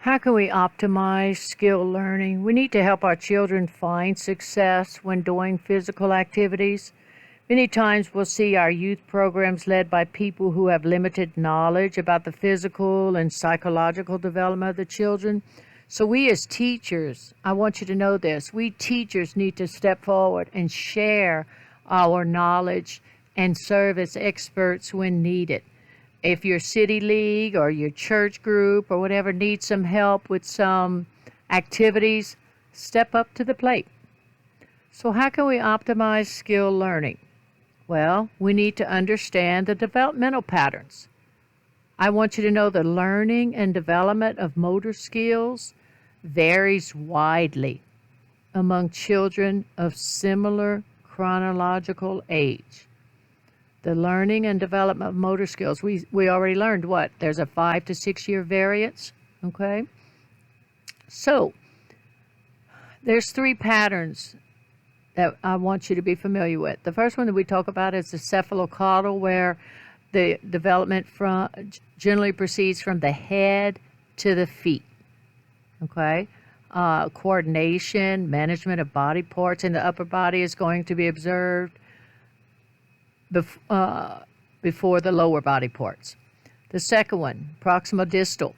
How can we optimize skill learning? We need to help our children find success when doing physical activities. Many times we'll see our youth programs led by people who have limited knowledge about the physical and psychological development of the children. So, we as teachers, I want you to know this, we teachers need to step forward and share our knowledge and serve as experts when needed. If your city league or your church group or whatever needs some help with some activities, step up to the plate. So, how can we optimize skill learning? Well, we need to understand the developmental patterns. I want you to know the learning and development of motor skills varies widely among children of similar chronological age. The learning and development of motor skills, we already learned what? There's a 5 to 6 year variance, okay? So, there's three patterns that I want you to be familiar with. The first one that we talk about is the cephalocaudal, where the development generally proceeds from the head to the feet, okay? Coordination, management of body parts in the upper body is going to be observed before the lower body parts. The second one, proximal distal,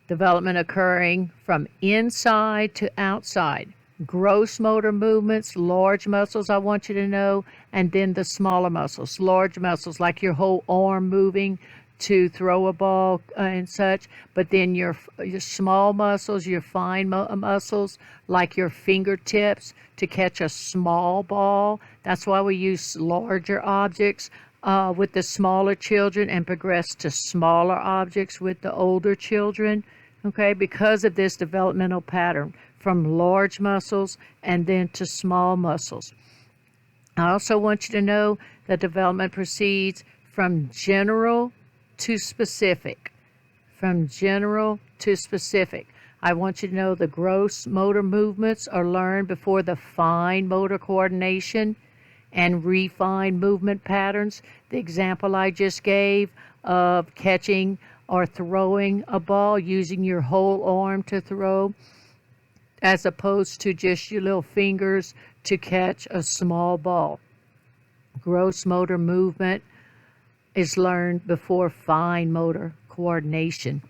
development occurring from inside to outside. Gross motor movements, large muscles, I want you to know, and then the smaller muscles. Large muscles like your whole arm moving to throw a ball and such, but then your small muscles, your fine muscles like your fingertips to catch a small ball. That's why we use larger objects with the smaller children and progress to smaller objects with the older children, okay, because of this developmental pattern from large muscles and then to small muscles. I also want you to know that development proceeds from general to specific. From general to specific. I want you to know the gross motor movements are learned before the fine motor coordination and refined movement patterns. The example I just gave of catching or throwing a ball using your whole arm to throw, as opposed to just your little fingers to catch a small ball. Gross motor movement is learned before fine motor coordination.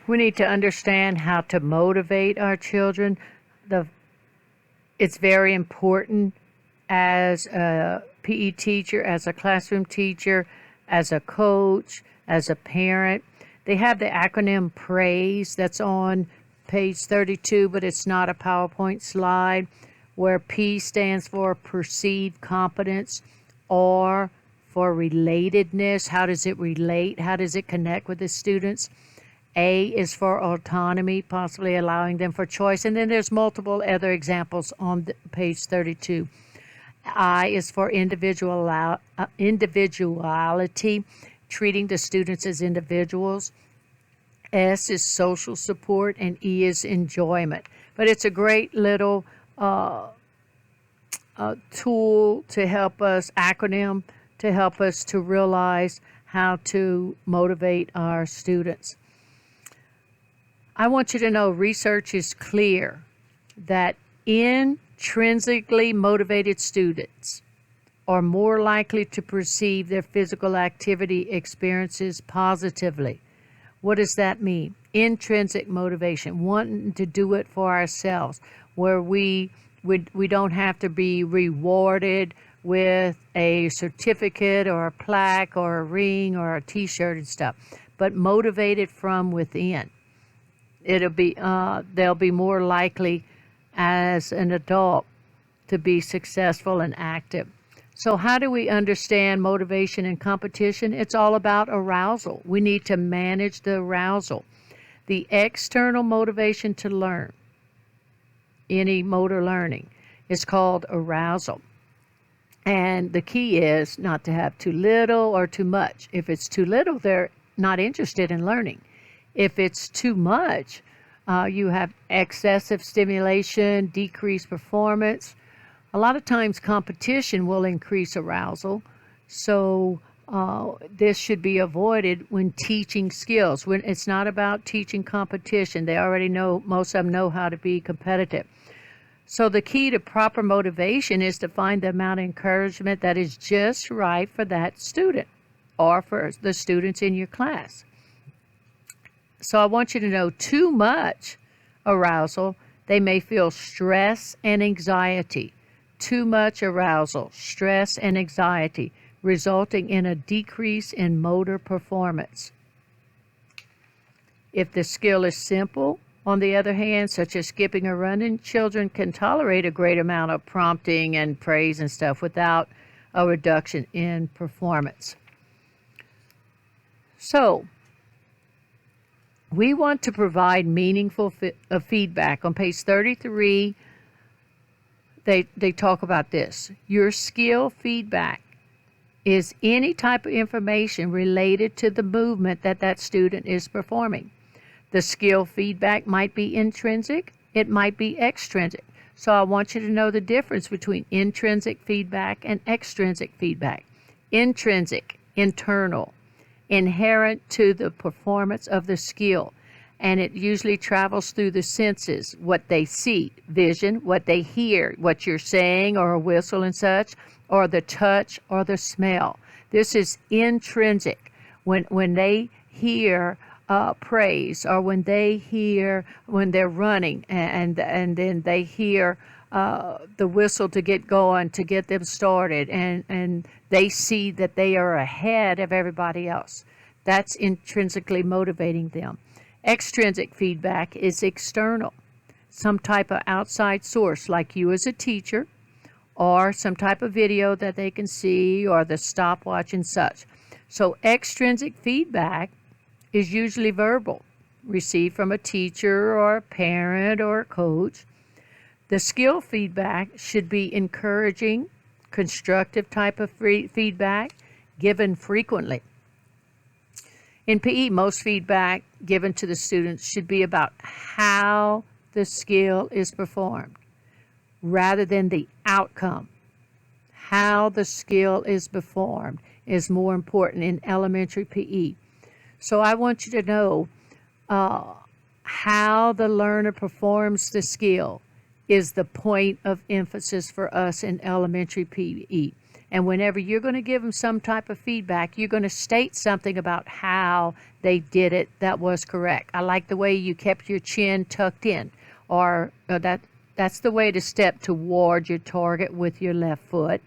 We need to understand how to motivate our children. It's very important as a PE teacher, as a classroom teacher, as a coach, as a parent. They have the acronym PRAISE that's on page 32, but it's not a PowerPoint slide, where P stands for perceived competence, R for relatedness. How does it relate? How does it connect with the students? A is for autonomy, possibly allowing them for choice. And then there's multiple other examples on page 32. I is for individuality, treating the students as individuals. S is social support, and E is enjoyment. But it's a great little tool to help us, acronym, to help us to realize how to motivate our students. I want you to know research is clear that intrinsically motivated students are more likely to perceive their physical activity experiences positively. What does that mean? Intrinsic motivation, wanting to do it for ourselves, where we don't have to be rewarded with a certificate or a plaque or a ring or a t-shirt and stuff, but motivated from within. They'll be more likely as an adult to be successful and active. So how do we understand motivation and competition? It's all about arousal. We need to manage the arousal. The external motivation to learn, any motor learning, is called arousal. And the key is not to have too little or too much. If it's too little, they're not interested in learning. If it's too much, you have excessive stimulation, decreased performance. A lot of times competition will increase arousal. So This should be avoided when teaching skills. When it's not about teaching competition, they already know, most of them know how to be competitive. So the key to proper motivation is to find the amount of encouragement that is just right for that student or for the students in your class. So I want you to know, too much arousal, they may feel stress and anxiety. Too much arousal, stress and anxiety, resulting in a decrease in motor performance. If the skill is simple, on the other hand, such as skipping or running, children can tolerate a great amount of prompting and praise and stuff without a reduction in performance. So, we want to provide meaningful feedback. On page 33, they talk about this. Your skill feedback is any type of information related to the movement that student is performing. The skill feedback might be intrinsic, it might be extrinsic. So I want you to know the difference between intrinsic feedback and extrinsic feedback. Intrinsic, internal, inherent to the performance of the skill, and it usually travels through the senses, what they see, vision, what they hear, what you're saying or a whistle and such, or the touch or the smell. This is intrinsic. When they hear praise, or when they're running and then they hear the whistle to get going, to get them started, and they see that they are ahead of everybody else. That's intrinsically motivating them. Extrinsic feedback is external, some type of outside source, like you as a teacher, or some type of video that they can see, or the stopwatch and such. So extrinsic feedback is usually verbal, received from a teacher or a parent or a coach. The skill feedback should be encouraging, constructive type of feedback given frequently. In PE, most feedback given to the students should be about how the skill is performed rather than the outcome. How the skill is performed is more important in elementary PE. So I want you to know how the learner performs the skill is the point of emphasis for us in elementary PE. And whenever you're going to give them some type of feedback, you're going to state something about how they did it that was correct. I like the way you kept your chin tucked in, or that's the way to step toward your target with your left foot,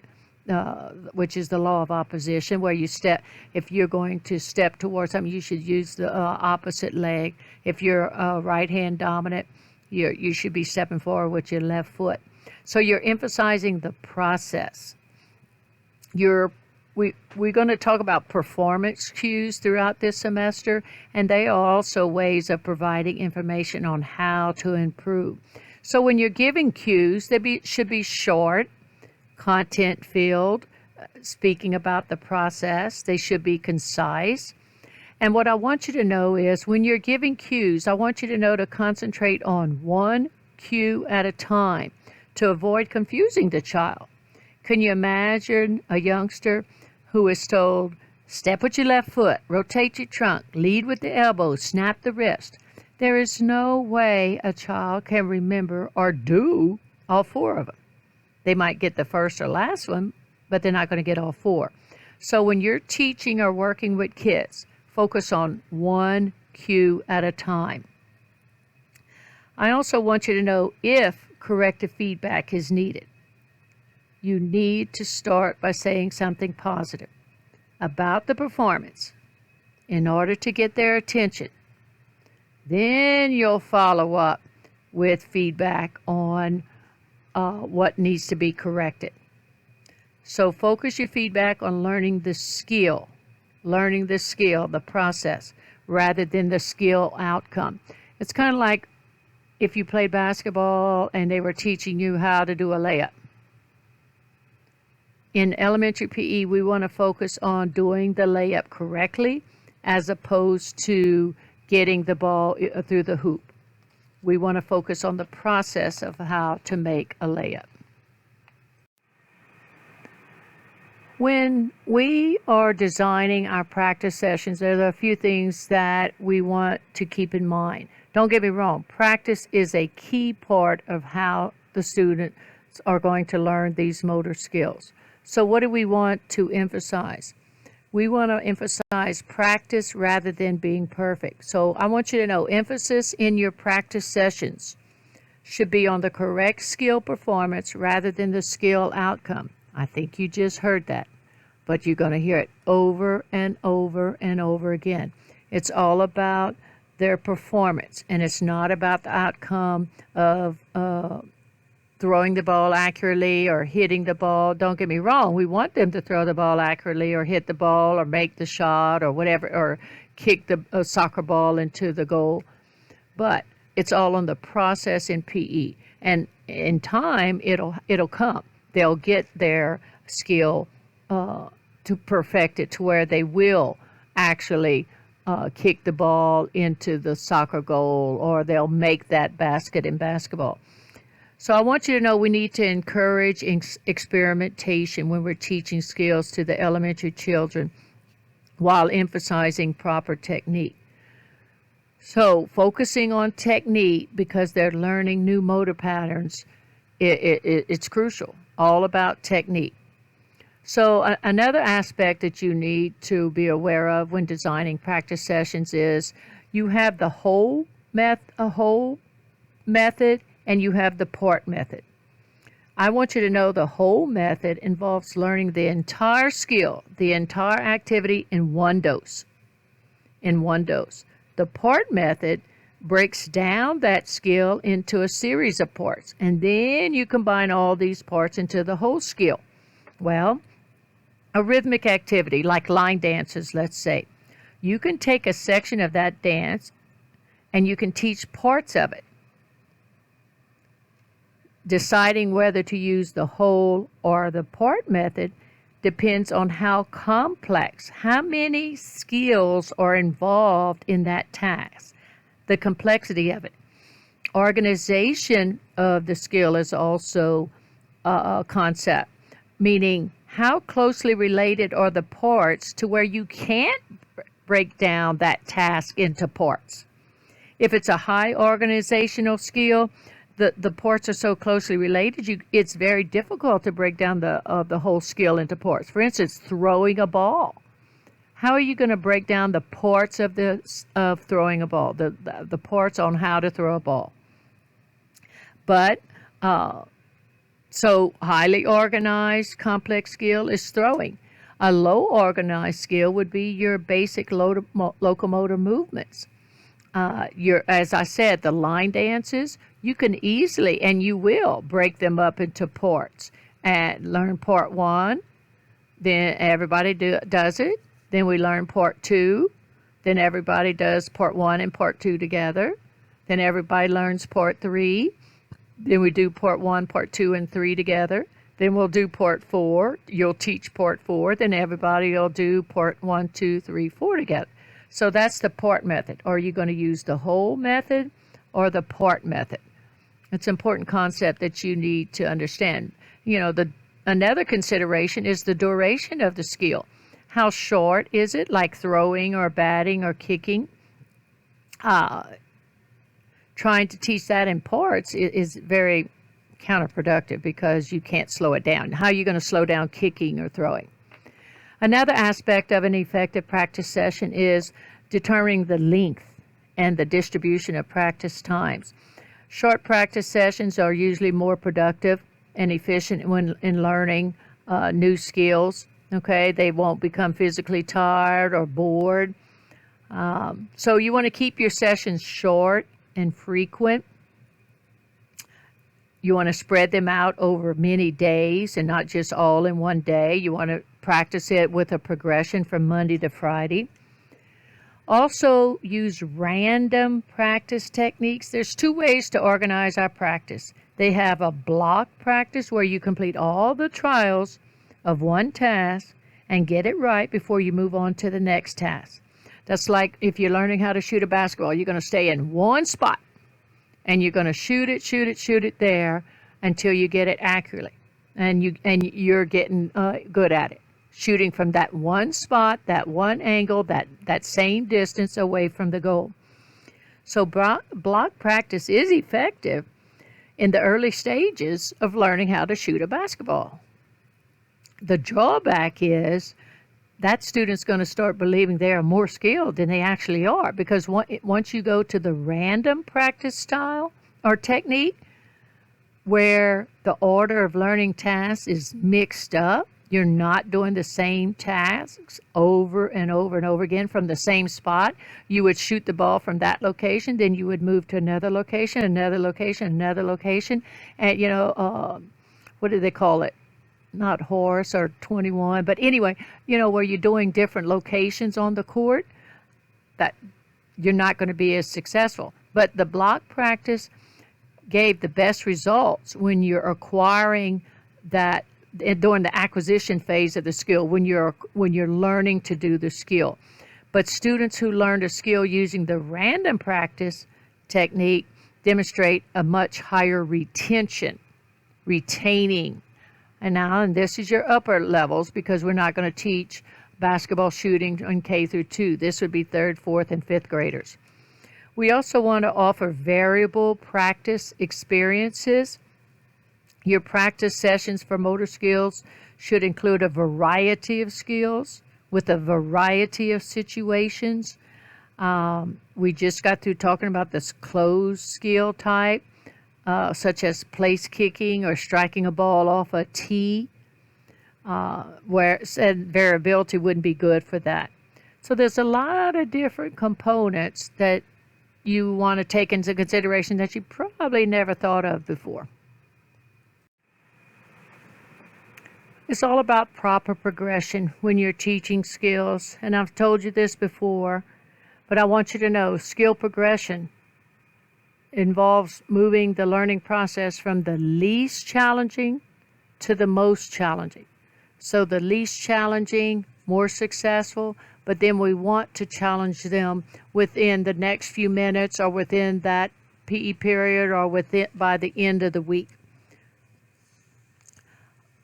which is the law of opposition, where you step. If you're going to step towards something, you should use the opposite leg. If you're right hand dominant, you should be stepping forward with your left foot. So you're emphasizing the process. We're going to talk about performance cues throughout this semester, and they are also ways of providing information on how to improve. So when you're giving cues, they should be short, content-filled, speaking about the process. They should be concise. And what I want you to know is when you're giving cues, I want you to know to concentrate on one cue at a time to avoid confusing the child. Can you imagine a youngster who is told, step with your left foot, rotate your trunk, lead with the elbow, snap the wrist? There is no way a child can remember or do all four of them. They might get the first or last one, but they're not going to get all four. So when you're teaching or working with kids, focus on one cue at a time. I also want you to know if corrective feedback is needed. You need to start by saying something positive about the performance in order to get their attention. Then you'll follow up with feedback on what needs to be corrected. So focus your feedback on learning the skill, the process, rather than the skill outcome. It's kind of like if you played basketball and they were teaching you how to do a layup. In elementary PE, we want to focus on doing the layup correctly as opposed to getting the ball through the hoop. We want to focus on the process of how to make a layup. When we are designing our practice sessions, there are a few things that we want to keep in mind. Don't get me wrong, practice is a key part of how the students are going to learn these motor skills. So, what do we want to emphasize? We want to emphasize practice rather than being perfect. So, I want you to know emphasis in your practice sessions should be on the correct skill performance rather than the skill outcome. I think you just heard that, but you're going to hear it over and over and over again. It's all about their performance, and it's not about the outcome of throwing the ball accurately or hitting the ball. Don't get me wrong, we want them to throw the ball accurately or hit the ball or make the shot or whatever, or kick the soccer ball into the goal. But it's all on the process in PE. And in time, it'll come. They'll get their skill to perfect it to where they will actually kick the ball into the soccer goal, or they'll make that basket in basketball. So I want you to know we need to encourage experimentation when we're teaching skills to the elementary children while emphasizing proper technique. So focusing on technique because they're learning new motor patterns, it's crucial. All about technique. So another aspect that you need to be aware of when designing practice sessions is you have the whole method and you have the part method. I want you to know the whole method involves learning the entire skill, the entire activity in one dose. The part method breaks down that skill into a series of parts, and then you combine all these parts into the whole skill. Well, a rhythmic activity like line dances, let's say, you can take a section of that dance and you can teach parts of it. Deciding whether to use the whole or the part method depends on how complex, how many skills are involved in that task, the complexity of it. Organization of the skill is also a concept, meaning how closely related are the parts to where you can't break down that task into parts. If it's a high organizational skill, the parts are so closely related, it's very difficult to break down the whole skill into parts. For instance, throwing a ball. How are you going to break down the parts of throwing a ball, the parts on how to throw a ball? But so highly organized, complex skill is throwing. A low organized skill would be your basic locomotor movements. As I said, the line dances, you can easily, and you will, break them up into parts and learn part one. Then everybody does it. Then we learn part two. Then everybody does part one and part two together. Then everybody learns part three. Then we do part one, part two, and three together. Then we'll do part four. You'll teach part four. Then everybody will do part one, two, three, four together. So that's the part method. Are you going to use the whole method or the part method? It's an important concept that you need to understand. Another consideration is the duration of the skill. How short is it, like throwing or batting or kicking? Trying to teach that in parts is very counterproductive because you can't slow it down. How are you going to slow down kicking or throwing? Another aspect of an effective practice session is determining the length and the distribution of practice times. Short practice sessions are usually more productive and efficient when in learning new skills. Okay, they won't become physically tired or bored. So you want to keep your sessions short and frequent. You want to spread them out over many days and not just all in one day. You want to practice it with a progression from Monday to Friday. Also, use random practice techniques. There's two ways to organize our practice. They have a block practice where you complete all the trials of one task and get it right before you move on to the next task. That's like if you're learning how to shoot a basketball, you're going to stay in one spot and you're going to shoot it there until you get it accurately, and you're getting good at it. shooting from that one spot, that one angle, that same distance away from the goal. So block practice is effective in the early stages of learning how to shoot a basketball. The drawback is that student's going to start believing they are more skilled than they actually are, because once you go to the random practice style or technique where the order of learning tasks is mixed up, you're not doing the same tasks over and over and over again from the same spot. You would shoot the ball from that location, then you would move to another location, another location, another location, and what do they call it? Not horse or 21, but anyway, where you're doing different locations on the court, that you're not going to be as successful. But the block practice gave the best results when you're acquiring that during the acquisition phase of the skill, when you're learning to do the skill. But students who learned a skill using the random practice technique demonstrate a much higher retaining. And this is your upper levels, because we're not going to teach basketball shooting in K through 2. This would be 3rd, 4th, and 5th graders. We also want to offer variable practice experiences. Your practice sessions for motor skills should include a variety of skills with a variety of situations. We just got through talking about this closed skill type, such as place kicking or striking a ball off a tee, where said variability wouldn't be good for that. So there's a lot of different components that you want to take into consideration that you probably never thought of before. It's all about proper progression when you're teaching skills, and I've told you this before, but I want you to know skill progression involves moving the learning process from the least challenging to the most challenging. So the least challenging, more successful, but then we want to challenge them within the next few minutes or within that PE period or by the end of the week.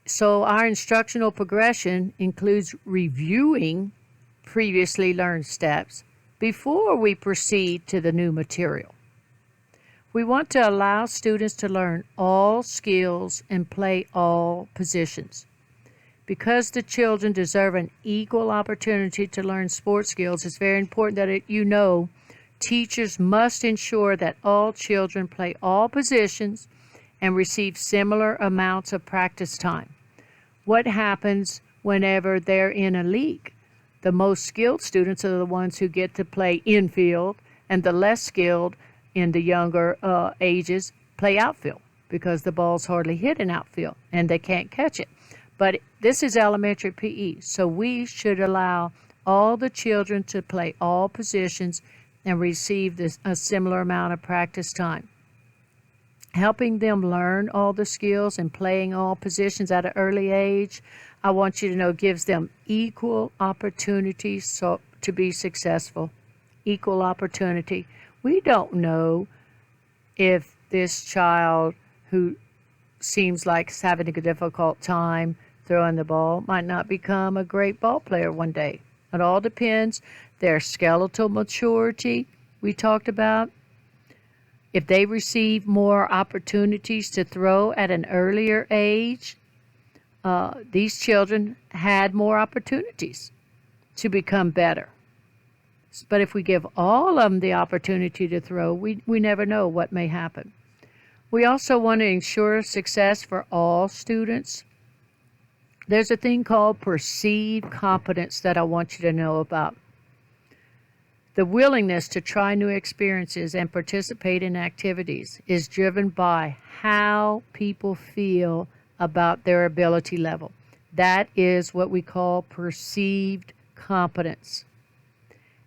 So our instructional progression includes reviewing previously learned steps before we proceed to the new material. We want to allow students to learn all skills and play all positions. Because the children deserve an equal opportunity to learn sports skills, it's very important that teachers must ensure that all children play all positions and receive similar amounts of practice time. What happens whenever they're in a league? The most skilled students are the ones who get to play infield, and the less skilled in the younger ages play outfield, because the ball's hardly hit in outfield and they can't catch it. But this is elementary PE, so we should allow all the children to play all positions and receive a similar amount of practice time. Helping them learn all the skills and playing all positions at an early age, I want you to know, gives them equal opportunities to be successful. Equal opportunity. We don't know if this child who seems like he's having a difficult time throwing the ball might not become a great ball player one day. It all depends. Their skeletal maturity we talked about. If they receive more opportunities to throw at an earlier age, these children had more opportunities to become better. But if we give all of them the opportunity to throw, we never know what may happen. We also want to ensure success for all students. There's a thing called perceived competence that I want you to know about. The willingness to try new experiences and participate in activities is driven by how people feel about their ability level. That is what we call perceived competence.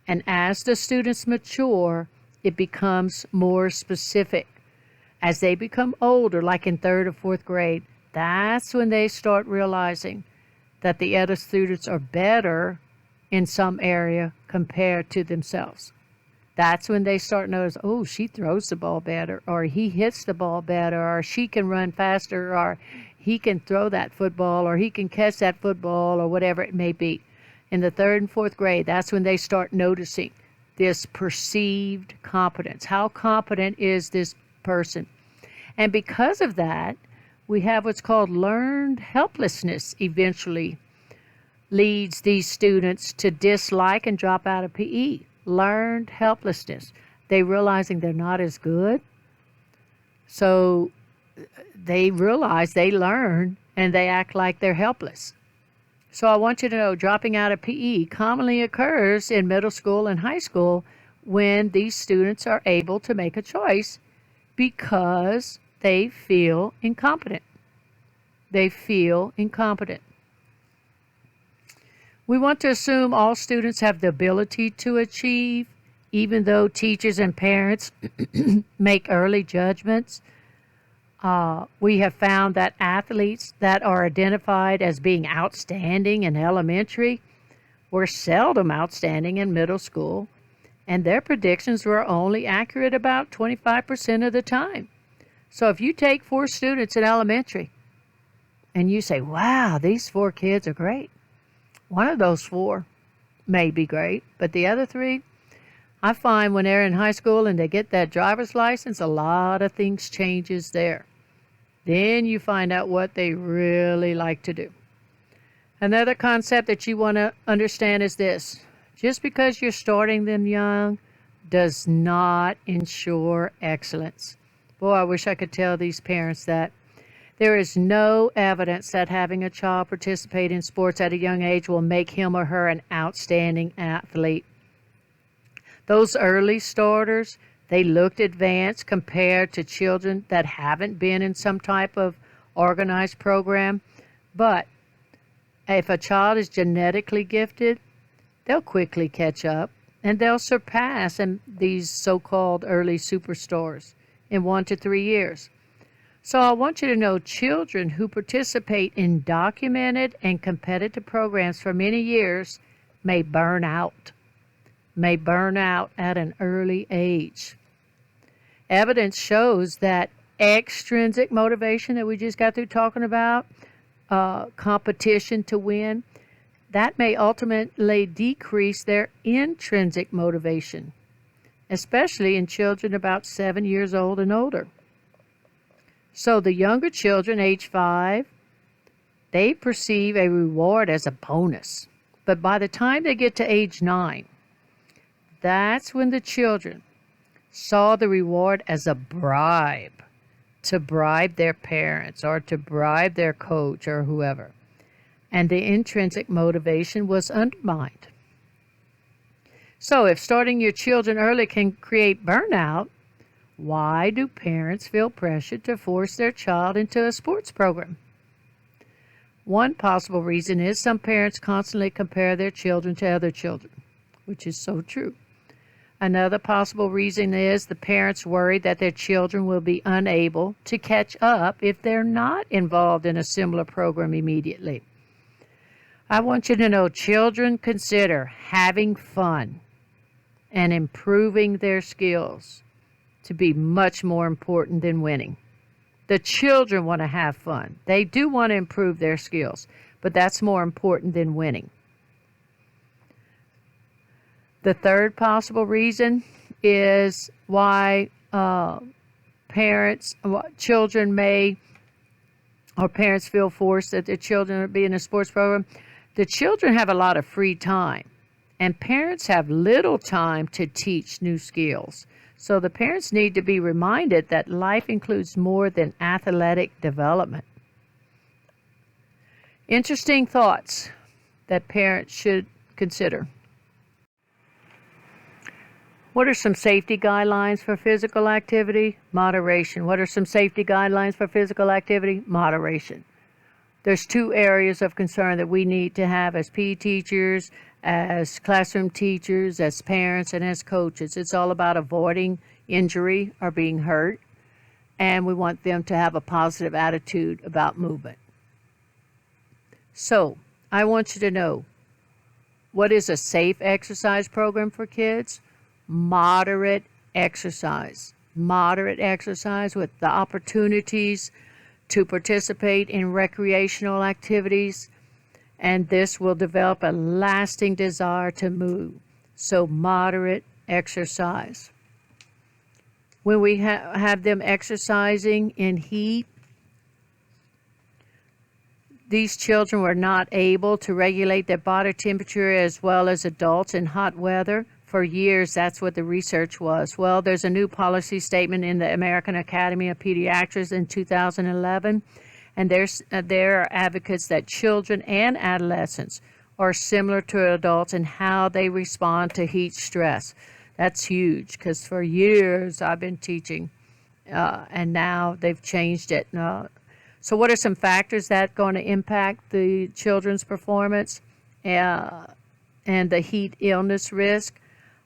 And as the students mature, it becomes more specific. As they become older, like in 3rd or 4th grade, that's when they start realizing that the other students are better in some area compared to themselves. That's when they start notice, oh, she throws the ball better, or he hits the ball better, or she can run faster, or he can throw that football or he can catch that football or whatever it may be. In the 3rd and 4th grade, that's when they start noticing this perceived competence. How competent is this person? And because of that, we have what's called learned helplessness eventually leads these students to dislike and drop out of PE. Learned helplessness. They realizing they're not as good. So they realize they learn and they act like they're helpless. So I want you to know dropping out of PE commonly occurs in middle school and high school when these students are able to make a choice because they feel incompetent. They feel incompetent. We want to assume all students have the ability to achieve, even though teachers and parents make early judgments. We have found that athletes that are identified as being outstanding in elementary were seldom outstanding in middle school, and their predictions were only accurate about 25% of the time. So if you take 4 students in elementary and you say, wow, these 4 kids are great, one of those 4 may be great, but the other 3, I find when they're in high school and they get that driver's license, a lot of things changes there. Then you find out what they really like to do. Another concept that you want to understand is this. Just because you're starting them young does not ensure excellence. Boy, I wish I could tell these parents that. There is no evidence that having a child participate in sports at a young age will make him or her an outstanding athlete. Those early starters, they looked advanced compared to children that haven't been in some type of organized program. But if a child is genetically gifted, they'll quickly catch up and they'll surpass these so-called early superstars in 1 to 3 years. So I want you to know children who participate in documented and competitive programs for many years may burn out at an early age. Evidence shows that extrinsic motivation that we just got through talking about, competition to win, that may ultimately decrease their intrinsic motivation, especially in children about 7 years old and older. So the younger children, age 5, they perceive a reward as a bonus. But by the time they get to age 9, that's when the children saw the reward as a bribe, to bribe their parents or to bribe their coach or whoever. And the intrinsic motivation was undermined. So if starting your children early can create burnout, why do parents feel pressured to force their child into a sports program? One possible reason is some parents constantly compare their children to other children, which is so true. Another possible reason is the parents worry that their children will be unable to catch up if they're not involved in a similar program immediately. I want you to know children consider having fun and improving their skills to be much more important than winning. The children want to have fun. They do want to improve their skills, but that's more important than winning. The third possible reason is why parents feel forced that their children are be in a sports program. The children have a lot of free time, and parents have little time to teach new skills. So the parents need to be reminded that life includes more than athletic development. Interesting thoughts that parents should consider. What are some safety guidelines for physical activity? Moderation. What are some safety guidelines for physical activity? Moderation. There's 2 areas of concern that we need to have as PE teachers, as classroom teachers, as parents, and as coaches. It's all about avoiding injury or being hurt, and we want them to have a positive attitude about movement. So, I want you to know, what is a safe exercise program for kids? Moderate exercise. Moderate exercise with the opportunities to participate in recreational activities, and this will develop a lasting desire to move. So moderate exercise. When we have them exercising in heat, these children were not able to regulate their body temperature as well as adults in hot weather. For years, that's what the research was. Well, there's a new policy statement in the American Academy of Pediatrics in 2011, and there are advocates that children and adolescents are similar to adults in how they respond to heat stress. That's huge, because for years I've been teaching, and now they've changed it. So what are some factors that are going to impact the children's performance and the heat illness risk?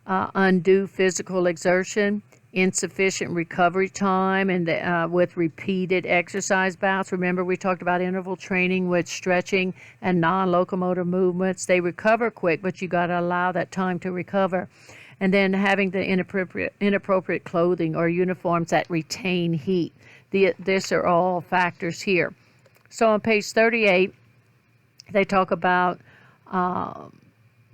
Undue physical exertion, insufficient recovery time, and with repeated exercise bouts. Remember, we talked about interval training with stretching and non-locomotor movements. They recover quick, but you got to allow that time to recover. And then having the inappropriate clothing or uniforms that retain heat. These are all factors here. So on page 38, they talk about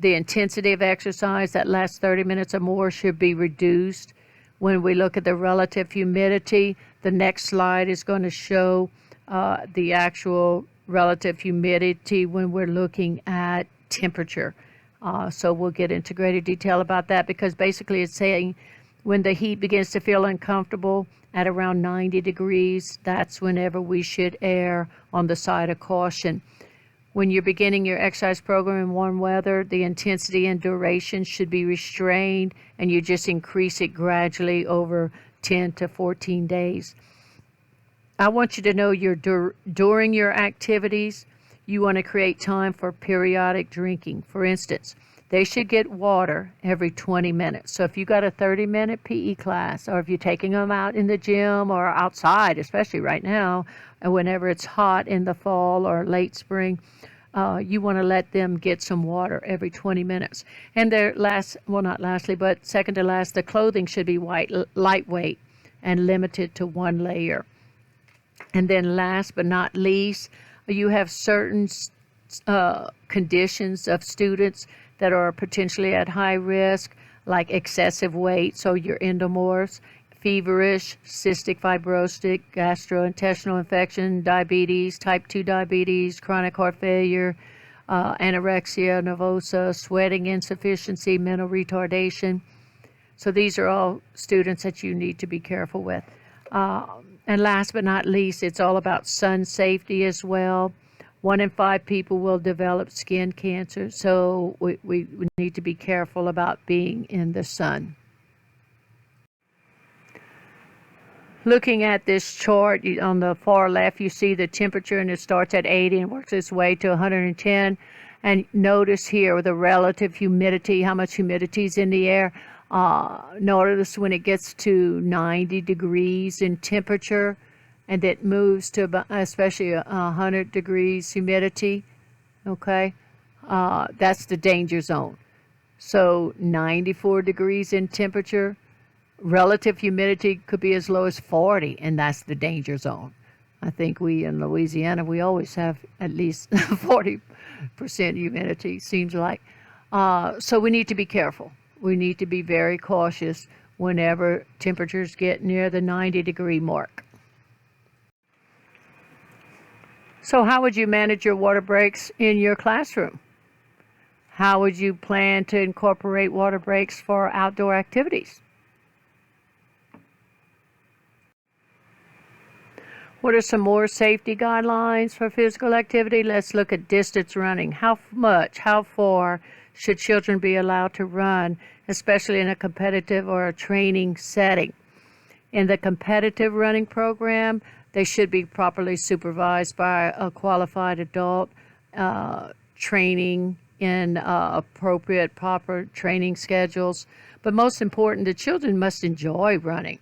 the intensity of exercise. That last 30 minutes or more should be reduced. When we look at the relative humidity, the next slide is going to show the actual relative humidity when we're looking at temperature. So we'll get into greater detail about that, because basically it's saying when the heat begins to feel uncomfortable at around 90 degrees, that's whenever we should err on the side of caution. When you're beginning your exercise program in warm weather, the intensity and duration should be restrained, and you just increase it gradually over 10 to 14 days. I want you to know during your activities, you want to create time for periodic drinking. For instance, they should get water every 20 minutes. So if you got a 30-minute PE class, or if you're taking them out in the gym or outside, especially right now, and whenever it's hot in the fall or late spring, you want to let them get some water every 20 minutes. And second to last, the clothing should be lightweight and limited to one layer. And then last but not least, you have certain conditions of students that are potentially at high risk, like excessive weight, so your endomorphs, feverish, cystic fibrosis, gastrointestinal infection, diabetes, type 2 diabetes, chronic heart failure, anorexia nervosa, sweating insufficiency, mental retardation. So these are all students that you need to be careful with. And last but not least, it's all about sun safety as well. 1 in 5 people will develop skin cancer, so we need to be careful about being in the sun. Looking at this chart, on the far left, you see the temperature, and it starts at 80 and works its way to 110. And notice here the relative humidity, how much humidity is in the air. Notice when it gets to 90 degrees in temperature, and it moves to about, especially 100 degrees humidity, okay? That's the danger zone. So 94 degrees in temperature, relative humidity could be as low as 40, and that's the danger zone. I think we in Louisiana, we always have at least 40% humidity, seems like. So we need to be careful. We need to be very cautious whenever temperatures get near the 90-degree mark. So how would you manage your water breaks in your classroom? How would you plan to incorporate water breaks for outdoor activities? What are some more safety guidelines for physical activity? Let's look at distance running. How far should children be allowed to run, especially in a competitive or a training setting? In the competitive running program, they should be properly supervised by a qualified adult, training in appropriate, proper training schedules. But most important, the children must enjoy running.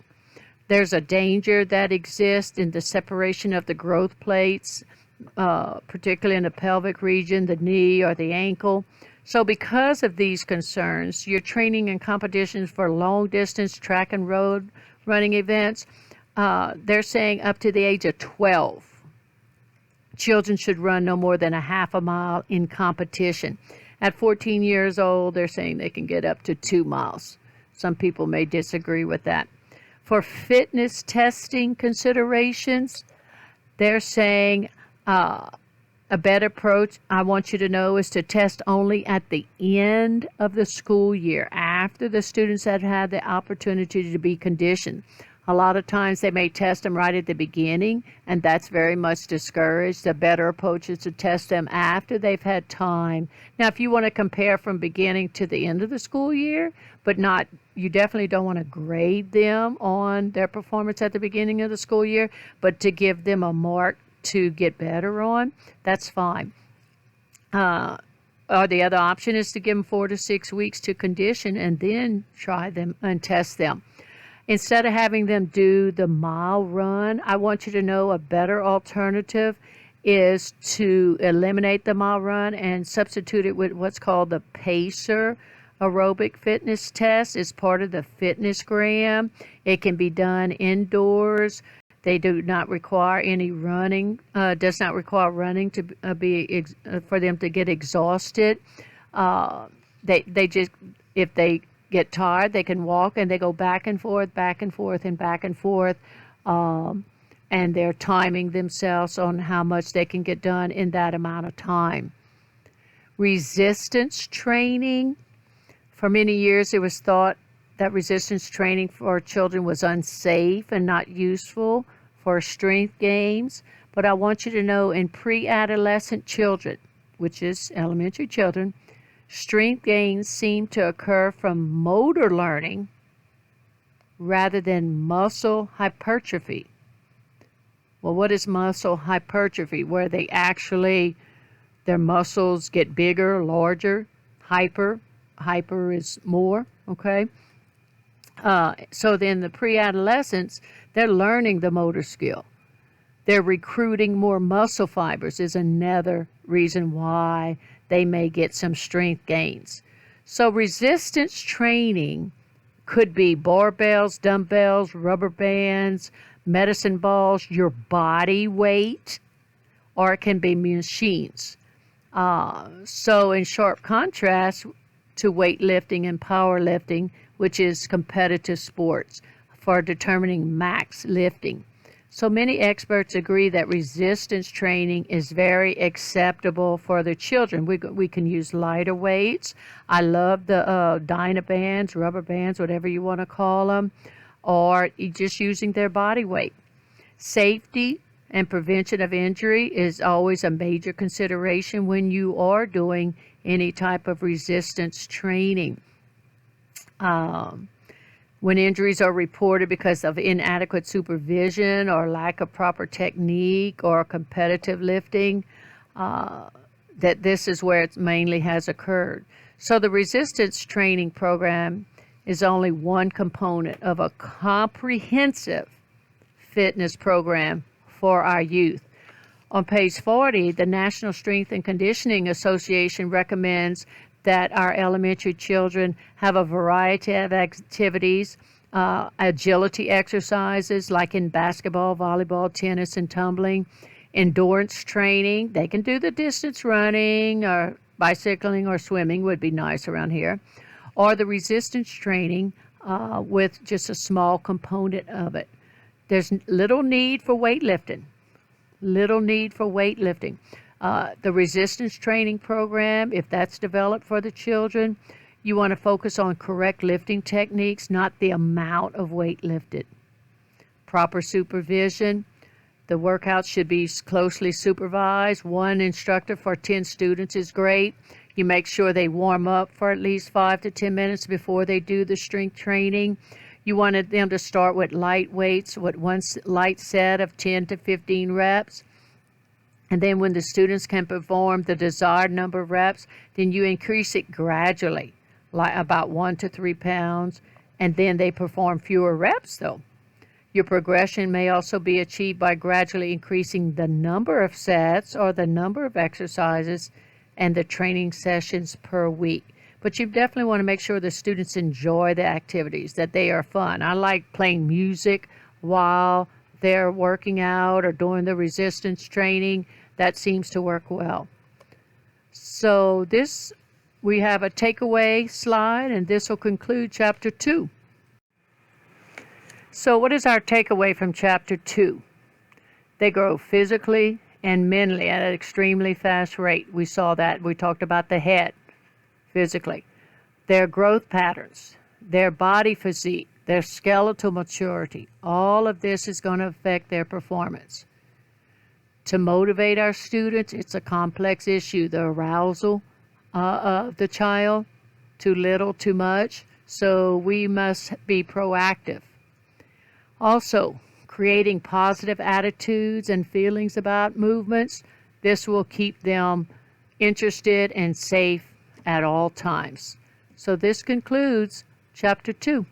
There's a danger that exists in the separation of the growth plates, particularly in the pelvic region, the knee, or the ankle. So because of these concerns, your training and competitions for long-distance track and road running events, they're saying up to the age of 12. Children should run no more than a half a mile in competition. At 14 years old, they're saying they can get up to 2 miles. Some people may disagree with that. For fitness testing considerations, they're saying a better approach, I want you to know, is to test only at the end of the school year, after the students have had the opportunity to be conditioned. A lot of times they may test them right at the beginning, and that's very much discouraged. The better approach is to test them after they've had time. Now, if you want to compare from beginning to the end of the school year, but not, you definitely don't want to grade them on their performance at the beginning of the school year, but to give them a mark to get better on, that's fine. Or the other option is to give them 4 to 6 weeks to condition and then try them and test them. Instead of having them do the mile run, I want you to know a better alternative is to eliminate the mile run and substitute it with what's called the PACER aerobic fitness test. It's part of the Fitnessgram. It can be done indoors. They do not require any running, does not require running to for them to get exhausted. They just, if they get tired, they can walk and they go back and forth, back and forth, and back and forth. And they're timing themselves on how much they can get done in that amount of time. Resistance training. For many years, it was thought that resistance training for children was unsafe and not useful for strength gains. But I want you to know, in pre-adolescent children, which is elementary children, strength gains seem to occur from motor learning rather than muscle hypertrophy. Well, what is muscle hypertrophy? Where they actually, their muscles get bigger, larger. Hyper is more, okay? So then the pre-adolescents, they're learning the motor skill. They're recruiting more muscle fibers is another reason why they may get some strength gains. So resistance training could be barbells, dumbbells, rubber bands, medicine balls, your body weight, or it can be machines. So in sharp contrast to weightlifting and powerlifting, which is competitive sports, for determining max lifting. So many experts agree that resistance training is very acceptable for the children. We can use lighter weights. I love the Dynabands, rubber bands, whatever you want to call them, or just using their body weight. Safety and prevention of injury is always a major consideration when you are doing any type of resistance training. When injuries are reported because of inadequate supervision or lack of proper technique or competitive lifting, that this is where it mainly has occurred. So the resistance training program is only one component of a comprehensive fitness program for our youth. On page 40, the National Strength and Conditioning Association recommends that our elementary children have a variety of activities, agility exercises like in basketball, volleyball, tennis, and tumbling, endurance training. They can do the distance running or bicycling or swimming would be nice around here, or the resistance training with just a small component of it. There's little need for weightlifting. The resistance training program, if that's developed for the children, you want to focus on correct lifting techniques, not the amount of weight lifted. Proper supervision. The workouts should be closely supervised. One instructor for 10 students is great. You make sure they warm up for at least 5 to 10 minutes before they do the strength training. You wanted them to start with light weights, with one light set of 10 to 15 reps. And then when the students can perform the desired number of reps, then you increase it gradually, like about 1 to 3 pounds, and then they perform fewer reps though. Your progression may also be achieved by gradually increasing the number of sets or the number of exercises and the training sessions per week. But you definitely want to make sure the students enjoy the activities, that they are fun. I like playing music while they're working out or doing the resistance training. That seems to work well. So we have a takeaway slide, and this will conclude Chapter 2. So what is our takeaway from Chapter 2? They grow physically and mentally at an extremely fast rate. We saw that. We talked about the head physically. Their growth patterns, their body physique, their skeletal maturity, all of this is going to affect their performance. To motivate our students, it's a complex issue. The arousal of the child, too little, too much. So we must be proactive. Also, creating positive attitudes and feelings about movements. This will keep them interested and safe at all times. So this concludes Chapter 2.